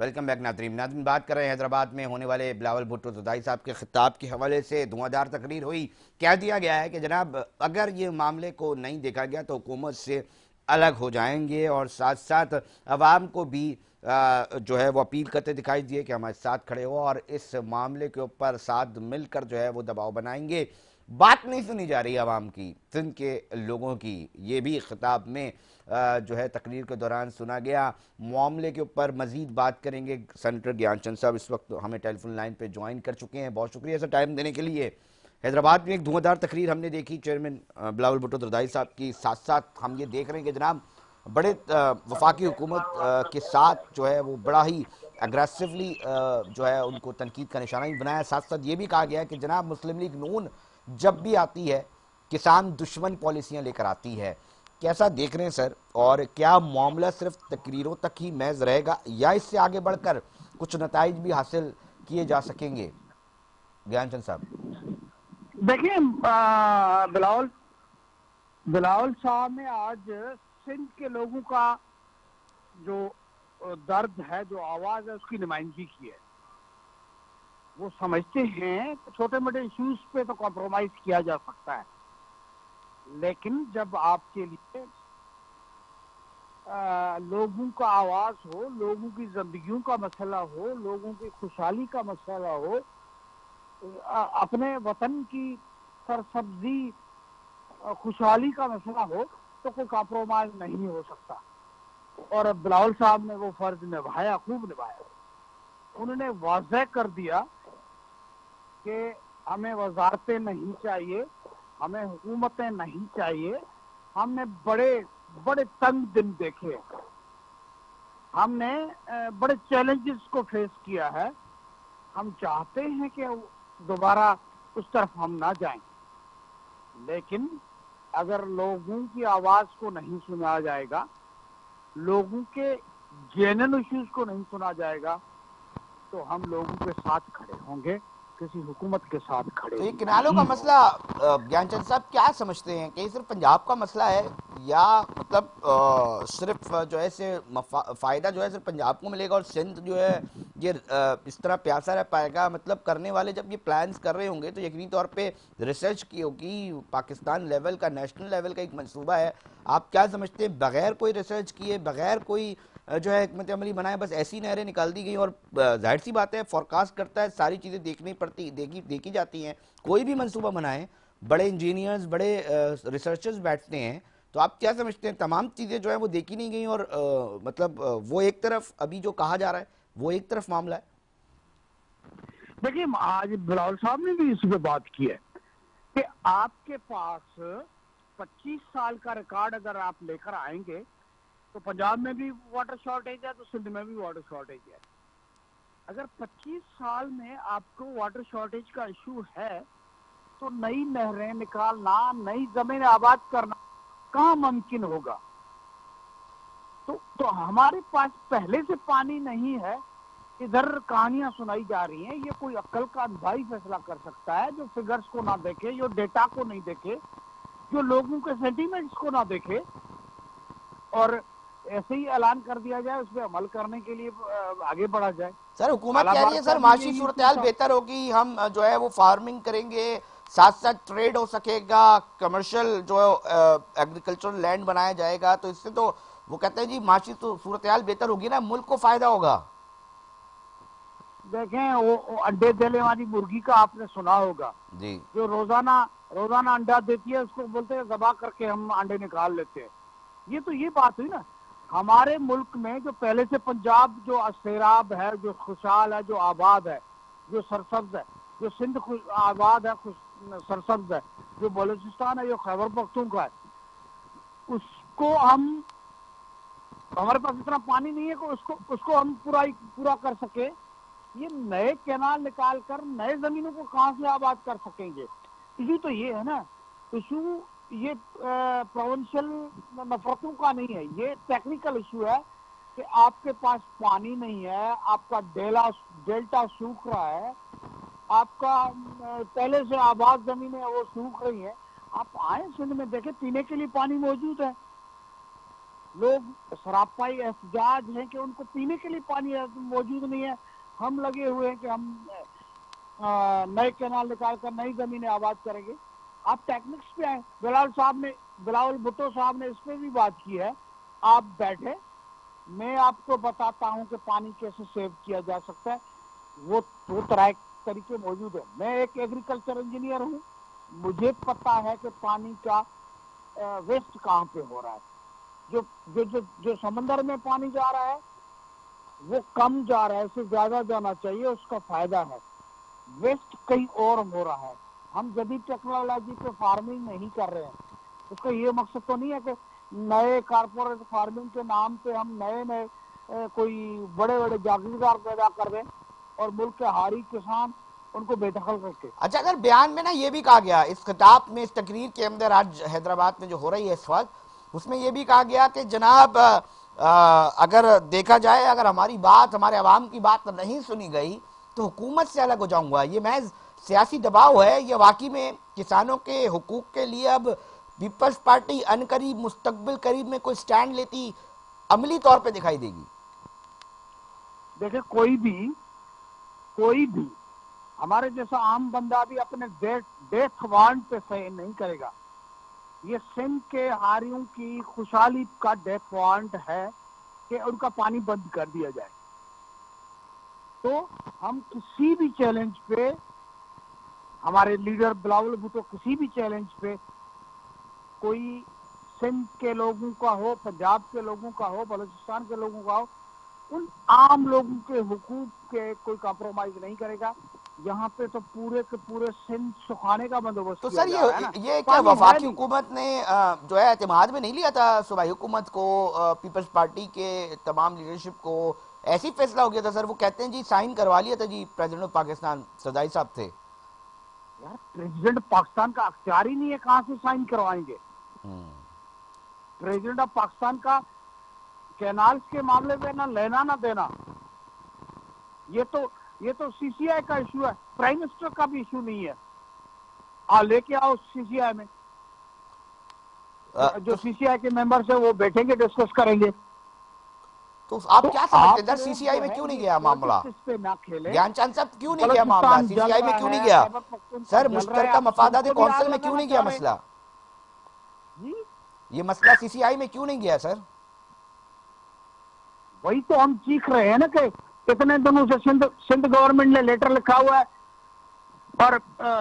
Welcome back Nadreen. बात कर रहे हैं हैदराबाद में होने वाले बिलावल भुट्टो ज़रदारी साहब के खिताब के हवाले से। धुआंधार तकरीर हुई। कह दिया गया है कि जनाब अगर ये मामले को नहीं देखा गया तो हुकूमत से अलग हो जाएंगे, और साथ साथ अवाम को भी जो है वो अपील करते दिखाई दिए कि हमारे साथ खड़े हो और इस मामले के ऊपर साथ मिलकर जो है वो दबाव बनाएंगे। बात नहीं सुनी जा रही आवाम की, सिंध के लोगों की। ये भी खिताब में जो है तकरीर के दौरान सुना गया। मामले के ऊपर मजीद बात करेंगे। सेनेटर ज्ञानचंद साहब इस वक्त हमें टेलीफोन लाइन पे ज्वाइन कर चुके हैं। बहुत शुक्रिया सर टाइम देने के लिए। हैदराबाद में एक धुआंधार तकरीर हमने देखी चेयरमैन बिलावल भुट्टो जरदारी साहब की। साथ साथ हम ये देख रहे हैं कि जनाब बड़े वफाकी हुकूमत के साथ जो है वो बड़ा ही अग्रेसिवली जो है उनको तनकीद का निशाना भी बनाया। साथ साथ ये भी कहा गया है कि जनाब मुस्लिम लीग नून जब भी आती है किसान दुश्मन पॉलिसियां लेकर आती है। कैसा देख रहे हैं सर, और क्या मामला सिर्फ तकरीरों तक ही महज रहेगा या इससे आगे बढ़कर कुछ नताइज भी हासिल किए जा सकेंगे? ज्ञानचंद साहब। देखिए, बिलावल बिलावल साहब ने आज सिंध के लोगों का जो दर्द है, जो आवाज है, उसकी नुमाइंदगी की है। वो समझते हैं कि छोटे मोटे इश्यूज पे तो कॉम्प्रोमाइज किया जा सकता है, लेकिन जब आपके लिए लोगों का आवाज हो, लोगों की जिंदगियों का मसला हो, लोगों की खुशहाली का मसला हो, अपने वतन की सरसब्जी खुशहाली का मसला हो, तो कोई कॉम्प्रोमाइज नहीं हो सकता। और बिलावल साहब ने वो फर्ज निभाया, खूब निभाया। उन्होंने वाज़ेह कर दिया कि हमें वजारतें नहीं चाहिए, हमें हुकूमतें नहीं चाहिए। हमने बड़े बड़े तंग दिन देखे, हमने बड़े चैलेंजेस को फेस किया है। हम चाहते हैं कि दोबारा उस तरफ हम ना जाएं, लेकिन अगर लोगों की आवाज को नहीं सुना जाएगा, लोगों के जेन्युइन इश्यूज को नहीं सुना जाएगा, तो हम लोगों के साथ खड़े होंगे, किसी हुकूमत के साथ खड़े तो ये किनालों का मसला ज्ञानचंद साहब क्या समझते हैं कि सिर्फ पंजाब का मसला है, या मतलब सिर्फ जो है से फायदा जो है सिर्फ पंजाब को मिलेगा और सिंध जो है ये इस तरह प्यासा रह पाएगा? मतलब करने वाले जब ये प्लान्स कर रहे होंगे तो यकीनी तौर पे रिसर्च की होगी। पाकिस्तान लेवल का, नेशनल लेवल का एक मंसूबा है। आप क्या समझते हैं, बगैर कोई रिसर्च किए, बगैर कोई जो है हिकमत अमली बनाए, बस ऐसी नहरें निकाल दी गई? और जाहिर सी बात है, फोरकास्ट करता है, सारी चीज़ें देखी जाती हैं। कोई भी मंसूबा बनाए, बड़े इंजीनियर्स, बड़े रिसर्चर्स बैठते हैं। तो आप क्या समझते हैं, तमाम चीज़ें जो है वो देखी नहीं गई, और मतलब वो एक तरफ अभी जो कहा जा रहा है वो एक तरफ मामला है? देखिए, आज बिलावल साहब ने भी इस पे बात की है कि आपके पास 25 साल का रिकॉर्ड अगर आप लेकर आएंगे, तो पंजाब में भी वाटर शॉर्टेज है, तो सिंध में भी वाटर शॉर्टेज है। अगर 25 साल में आपको वाटर शॉर्टेज का इशू है, तो नई नहरें निकालना, नई जमीन आबाद करना कहाँ मुमकिन होगा? तो हमारे पास पहले से पानी नहीं है। इधर कहानियां सुनाई जा रही हैं। ये कोई अक्ल का भाई फैसला कर सकता है, जो फिगर्स को ना देखे, जो डेटा को नहीं देखे, जो लोगों के सेंटीमेंट्स को ना देखे, और ऐसे ही ऐलान कर दिया जाए, उस पर अमल करने के लिए आगे बढ़ा जाए। सर हुकूमत कह रही अलाहाबाद है का सर भी माशी यही सूरत इशू था। बेहतर होगी, हम जो है वो फार्मिंग करेंगे, साथ साथ ट्रेड हो सकेगा, कमर्शियल जो एग्रीकल्चरल लैंड बनाया जाएगा, तो इससे तो वो कहते हैं जी माशी सूरत बेहतर होगी ना, मुल्क को फायदा होगा। देखें, वो अंडे देने वाली मुर्गी का आपने सुना होगा, जी। जो रोजाना रोजाना अंडा देती है, उसको बोलते हैं दबा करके हम अंडे निकाल लेते हैं। ये बात हुई ना। हमारे मुल्क में जो पहले से पंजाब जो सैराब है, जो खुशहाल है, जो आबाद है, जो सरसब्ज है, जो सिंध आबाद है, सरसब्ज है, जो बलूचिस्तान है, जो खैबर पख्तूनख्वा है, उसको हमारे पास इतना पानी नहीं है कि उसको हम पूरा कर सके। ये नए कैनाल निकाल कर नए जमीनों को कहां से आबाद कर सकेंगे? इशू तो ये है ना। इशू ये प्रोविंशियल नफरतों का नहीं है, ये टेक्निकल इशू है कि आपके पास पानी नहीं है, आपका डेल्टा सूख रहा है, आपका पहले से आबाद जमीनें वो सूख रही हैं। आप आए सिंध में देखें, पीने के लिए पानी मौजूद है। लोग सरापाई एहतजाज हैं कि उनको पीने के लिए पानी मौजूद नहीं है। हम लगे हुए हैं कि हम नए कैनाल निकाल कर नई जमीनें आबाद करेंगे। आप टेक्निक्स पे आए, बिलावल भुट्टो साहब ने इस पे भी बात की है। आप बैठे, मैं आपको बताता हूं कि पानी कैसे सेव किया जा सकता है। वो दो तरह के तरीके मौजूद है। मैं एक एग्रीकल्चर इंजीनियर हूं, मुझे पता है कि पानी का वेस्ट कहाँ पे हो रहा है। जो जो जो जो समंदर में पानी जा रहा है वो कम जा रहा है, इससे ज्यादा जाना चाहिए, उसका फायदा है। वेस्ट कहीं और हो रहा है। हम जदीद टेक्नोलॉजी पे फार्मिंग नहीं कर रहे हैं। उसका ये मकसद तो नहीं है कि नए कारपोरेट फार्मिंग के नाम पे हम नए नए कोई बड़े बड़े जागीरदार पैदा कर दें और मुल्क के हारी किसान उनको बेदखल करके। अच्छा, अगर बयान में ना ये भी कहा गया, इस खिताब में, इस तकरीर के अंदर आज हैदराबाद में जो हो रही है इस वक्त, उसमें ये भी कहा गया कि जनाब अगर देखा जाए, अगर हमारी बात, हमारे अवाम की बात नहीं सुनी गई तो हुकूमत से अलग हो जाऊंगा। ये महज सियासी दबाव है या वाकई में किसानों के हुकूक के लिए अब पीपल्स पार्टी अनकरीब, मुस्तकबिल करीब में कोई स्टैंड लेती अमली तौर पे दिखाई देगी? देखिए, कोई भी हमारे जैसा आम बंदा भी अपने डेथ वारंट पे सही नहीं करेगा। ये सिंध के हारियों की खुशहाली का डेथ वारंट है कि उनका पानी बंद कर दिया जाए। तो हम किसी भी चैलेंज पे, हमारे लीडर बिलावल भुट्टो किसी भी चैलेंज पे, कोई सिंध के लोगों का हो, पंजाब के लोगों का हो, बलूचिस्तान के लोगों का हो, उन आम लोगों के हुकूक के कोई कॉम्प्रोमाइज नहीं करेगा। यहाँ पे तो पूरे के पूरे सिंध सुखाने का बंदोबस्त तो किया सर जा रहा है ना। ये क्या पानी है वफाकी नहीं। हुकूमत ने जो है एतमाद में नहीं लिया था सूबाई हुकूमत को, पीपल्स पार्टी के तमाम लीडरशिप को? ऐसी फैसला हो गया था सर, वो कहते हैं जी साइन करवा लिया था जी प्रेसिडेंट ऑफ पाकिस्तान सरदाई साहब थे। यार, प्रेसिडेंट पाकिस्तान का अख्तियार ही नहीं है, कहां से साइन करवाएंगे? प्रेसिडेंट ऑफ पाकिस्तान का कैनाल्स के मामले में ना लेना ना देना। ये तो सीसीआई का इशू है, प्राइम मिनिस्टर का भी इशू नहीं है। लेके आओ सीसीआई में, जो सीसीआई के मेंबर्स है वो बैठेंगे, डिस्कस करेंगे। तो आप क्या समझते हैं सर, आप सीसीआई में क्यों नहीं गया ये मामला? पॉलिटिक्स पे ना खेले। ज्ञानचंद साहब क्यों नहीं गया मामला, बलूचिस्तान जल सीसीआई में रहा क्यों नहीं है, गया? खैबर पख्तूनख्वा सर जल रहा है, मुश्तरका आप मफादात सिंध को भी आग कौंसिल में क्यों लगाना नहीं गया चाह रहे हैं। मसला? जी, ये मसला सीसीआई में क्यों नहीं गया सर? वही तो हम चीख रहे हैं ना कि कितने दिनों से सिंध गवर्नमेंट ने लेटर लिखा हुआ है और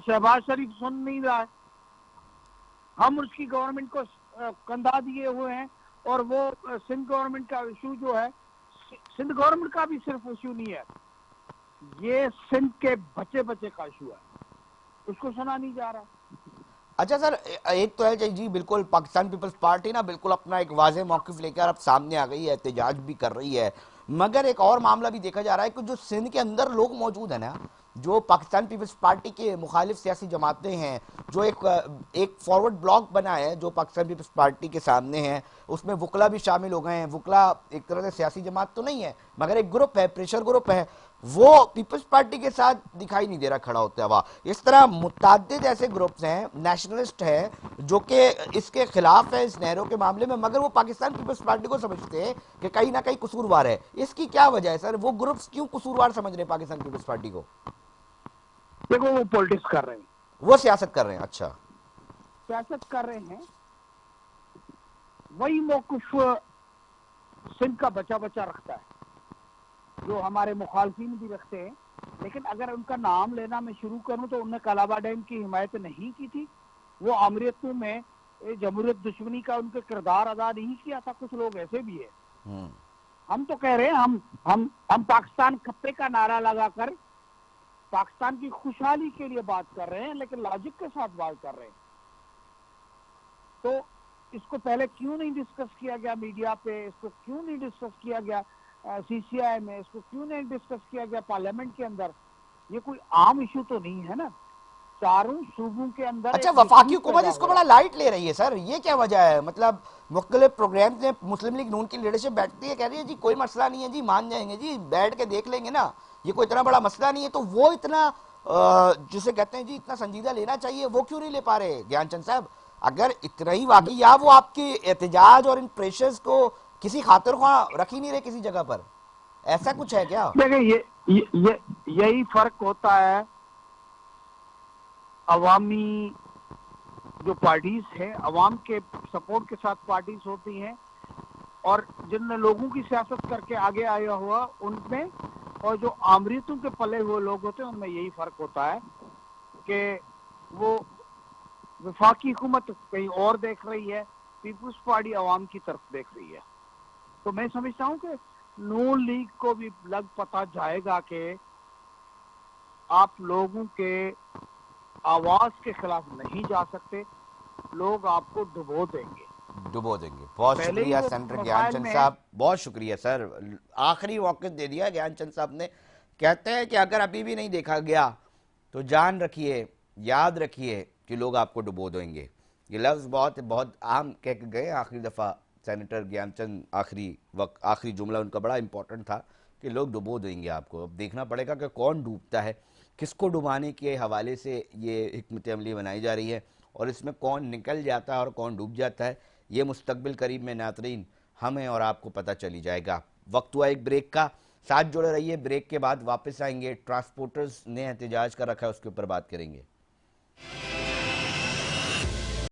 शहबाज शरीफ सुन नहीं रहा है। हम उसकी गवर्नमेंट को कंधा दिए हुए हैं और वो सिंध गवर्नमेंट का इशू जो है, सिंध गवर्नमेंट का भी सिर्फ इशू नहीं है, ये सिंध के बच्चे बच्चे का इशू है, उसको सुना नहीं जा रहा। अच्छा सर, एक तो है जी, बिल्कुल पाकिस्तान पीपल्स पार्टी ना बिल्कुल अपना एक वाज़ेह मौक़िफ़ लेकर अब सामने आ गई है, एहतजाज भी कर रही है। मगर एक और मामला भी देखा जा रहा है कि जो सिंध के अंदर लोग मौजूद हैं ना, जो पाकिस्तान पीपल्स पार्टी के मुखालिफ सियासी जमातें हैं, जो एक फॉरवर्ड ब्लॉक बना है जो पाकिस्तान पीपल्स पार्टी के सामने है, उसमें वकला भी शामिल हो गए हैं। वकला एक तरह से सियासी जमात तो नहीं है मगर एक ग्रुप है, प्रेशर ग्रुप है, वो पीपल्स पार्टी के साथ दिखाई नहीं दे रहा खड़ा होता हुआ। इस तरह मुताद्दिद ऐसे ग्रुप्स हैं, नेशनलिस्ट है, जो कि इसके खिलाफ है इस नहरों के मामले में, मगर वो पाकिस्तान पीपल्स पार्टी को समझते हैं कि कहीं ना कहीं कसूरवार है। इसकी क्या वजह है सर? वो ग्रुप्स क्यों कसूरवार समझ रहे हैं पाकिस्तान पीपल्स पार्टी को? देखो, वो पॉलिटिक्स कर रहे हैं, वो सियासत कर रहे हैं। अच्छा, सियासत कर रहे हैं। वही मौकुफ सिंध का बचा बचा रखता है जो हमारे मुखालफिन भी रखते हैं। लेकिन अगर उनका नाम लेना मैं शुरू करूं तो उन्होंने कलाबा डैम की हिमायत नहीं की थी, वो अमरीतों में जमहूरियत दुश्मनी का उनके किरदार अदा नहीं किया था। कुछ लोग ऐसे भी है। हम तो कह रहे हैं हम पाकिस्तान खत्ते का नारा लगाकर पाकिस्तान की खुशहाली के लिए बात कर रहे हैं, लेकिन लॉजिक के साथ बात कर रहे हैं। तो इसको पहले क्यों नहीं डिस्कस किया गया मीडिया पे, इसको क्यों नहीं डिस्कस किया गया सीसीआई में, इसको क्यों नहीं डिस्कस किया गया पार्लियामेंट के अंदर? ये कोई आम इशू तो नहीं है ना, चारों सूबों के अंदर। अच्छा, वफाकी हुकूमत इसको बड़ा लाइट ले रही है सर, ये क्या वजह है? मतलब मुख्तलिफ प्रोग्राम में मुस्लिम लीग नून की लीडरशिप बैठती है, कह रही है जी कोई मसला नहीं है जी, मान जाएंगे जी, बैठ के देख लेंगे ना, ये कोई इतना बड़ा मसला नहीं है। तो वो इतना जिसे कहते हैं जी इतना संजीदा लेना चाहिए, वो क्यों नहीं ले पा रहे ज्ञानचंद साहब? अगर इतना ही वाकई, या वो आपके एहतजाज और इन प्रेशर्स को किसी खातिर ख्वाह रख ही नहीं रहे किसी जगह पर, ऐसा कुछ है क्या? देखिए यही फर्क होता है अवामी जो पार्टीज है, अवाम के सपोर्ट के साथ पार्टीज होती हैं, और जिनने लोगों की सियासत करके आगे आया हुआ उनमें, और जो आमरीतों के पले हुए लोग होते हैं उनमें यही फर्क होता है कि वो वफाकी हुकूमत कहीं और देख रही है, पीपुल्स पार्टी अवाम की तरफ देख रही है। तो मैं समझता हूँ कि नून लीग को भी लग पता जाएगा कि आप लोगों के आवाज के खिलाफ नहीं जा सकते, लोग आपको डुबो देंगे। डुबो देंगे। बहुत पहले ही शुक्रिया वो सेनेटर मसाइल ज्ञानचंद में है। साहब, बहुत शुक्रिया सर। आखिरी वक्त दे दिया ज्ञानचंद साहब ने। कहते हैं कि अगर अभी भी नहीं देखा गया तो जान रखिए, याद रखिए कि लोग आपको डुबो देंगे। ये लफ्ज़ बहुत बहुत आम कह के गए आखिरी दफ़ा सेनेटर ज्ञानचंद। आखिरी जुमला उनका बड़ा इंपॉर्टेंट था कि लोग डुबो देंगे आपको। अब देखना पड़ेगा कि कौन डूबता है, किसको डुबाने के हवाले से ये हिकमत अमली बनाई जा रही है, और इसमें कौन निकल जाता है और कौन डूब जाता है, ये मुस्तकबिल करीब में नातरीन हमें और आपको पता चली जाएगा। वक्त हुआ एक ब्रेक का, साथ जुड़े रहिए। ब्रेक के बाद वापस आएंगे। ट्रांसपोर्टर्स ने एहतजाज कर रखा है, उसके ऊपर बात करेंगे।